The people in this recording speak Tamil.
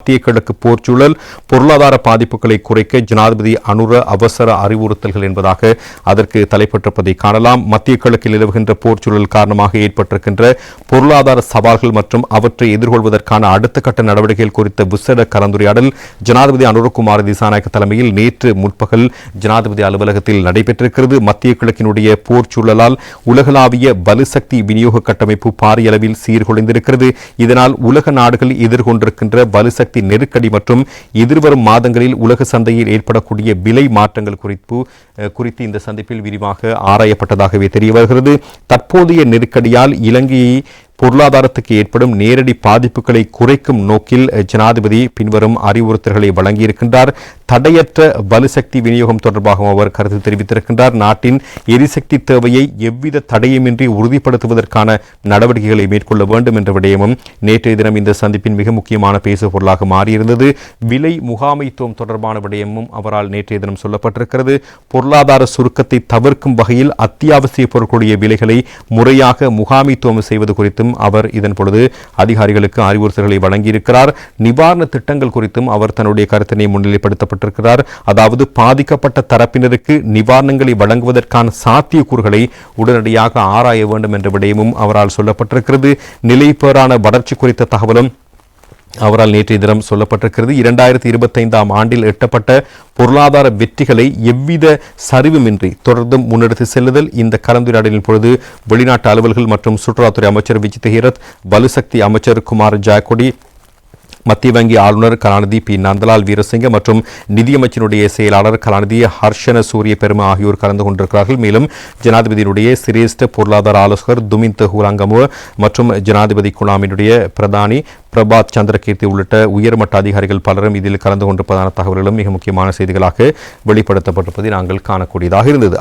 மத்திய கிழக்கு போர்ச்சூழல் பொருளாதார பாதிப்புகளை குறைக்க ஜனாதிபதி அனுர அவசர அறிவுறுத்தல்கள் என்பதாக அதற்கு தலைப்பட்டிருப்பதை காணலாம். மத்திய கிழக்கில் நிலவுகின்ற போர்ச்சூழல் காரணமாக ஏற்பட்டிருக்கின்ற பொருளாதார சவால்கள் மற்றும் அவற்றை எதிர்கொள்வதற்கான அடுத்த கட்ட நடவடிக்கைகள் குறித்த விசேட கலந்துரையாடல் ஜனாதிபதி அனுரகுமார திசாநாயக்க தலைமையில் நேற்று முற்பகல் ஜனாதிபதி அலுவலகத்தில் நடைபெற்றிருக்கிறது. மத்திய கிழக்கினுடைய போர்ச்சூழலால் உலகளாவிய பலுசக்தி விநியோக கட்டமைப்பு பாரிய அளவில் சீர்குலைந்திருக்கிறது. இதனால் உலக நாடுகள் எதிர்கொண்டிருக்கின்ற பலுசக்தி நெருக்கடி மற்றும் எதிர்வரும் மாதங்களில் உலக சந்தையில் ஏற்படக்கூடிய விலை மாற்றங்கள் குறித்து இந்த சந்திப்பில் விரிவாக ஆராயப்பட்டதாகவே தெரிய வருகிறது. தற்போதைய நெருக்கடியால் இலங்கையை பொருளாதாரத்துக்கு ஏற்படும் நேரடி பாதிப்புகளை குறைக்கும் நோக்கில் ஜனாதிபதி பின்வரும் அறிவுறுத்தல்களை வழங்கியிருக்கின்றார். தடையற்ற பலுசக்தி விநியோகம் தொடர்பாகவும் அவர் கருத்து தெரிவித்திருக்கின்றார். நாட்டின் எரிசக்தி தேவையை எவ்வித தடையுமின்றி உறுதிப்படுத்துவதற்கான நடவடிக்கைகளை மேற்கொள்ள வேண்டும் என்ற விடயமும் நேற்றைய தினம் இந்த சந்திப்பின் மிக முக்கியமான பேசு பொருளாக மாறியிருந்தது. விலை முகாமைத்துவம் தொடர்பான விடயமும் அவரால் நேற்றைய தினம் சொல்லப்பட்டிருக்கிறது. பொருளாதார சுருக்கத்தை தவிர்க்கும் வகையில் அத்தியாவசிய பொருட்களுடைய விலைகளை முறையாக முகாமைத்துவம் செய்வது குறித்தும் அவர் இதன் பொழுது அதிகாரிகளுக்கு அறிவுறுத்தல்களை வழங்கியிருக்கிறார். நிவாரண திட்டங்கள் குறித்தும் அவர் தன்னுடைய கருத்தினை முன்னிலைப்படுத்தப்பட்டிருக்கிறார். அதாவது பாதிக்கப்பட்ட தரப்பினருக்கு நிவாரணங்களை வழங்குவதற்கான சாத்தியக்கூறுகளை உடனடியாக ஆராய வேண்டும் என்ற விடயமும் அவரால் சொல்லப்பட்டிருக்கிறது. நிலைபெறான வளர்ச்சி குறித்த தகவலும் அவரால் நேற்றைய தினம் சொல்லப்பட்டிருக்கிறது. 2025 ஆண்டில் எட்டப்பட்ட பொருளாதார வெற்றிகளை எவ்வித சரிவுமின்றி தொடர்ந்தும் முன்னெடுத்து செல்லுதல் இந்த கலந்துரையாடலின் பொழுது வெளிநாட்டு அலுவல்கள் மற்றும் சுற்றுலாத்துறை அமைச்சர் விஜித் ஹீரத், பலுசக்தி அமைச்சர் குமார் ஜாக்கொடி, மத்திய வங்கி ஆளுநர் கலாநிதி பி நந்தலால் வீரசிங்க மற்றும் நிதியமைச்சருடைய செயலாளர் கலாநிதி ஹர்ஷன சூரிய பெருமா ஆகியோர் கலந்து கொண்டிருக்கிறார்கள். மேலும் ஜனாதிபதியினுடைய சிரேஷ்ட பொருளாதார ஆலோசகர் துமிந்த் ஹூலாங்கமு மற்றும் ஜனாதிபதி குழாமினுடைய பிரதானி பிரபாத் சந்திரகீர்த்தி உள்ளிட்ட உயர்மட்ட அதிகாரிகள் பலரும் இதில் கலந்து கொண்டிருப்பதான தகவல்களும் மிக முக்கியமான செய்திகளாக வெளிப்படுத்தப்பட்டிருப்பதை நாங்கள் காணக்கூடியதாக இருந்தது.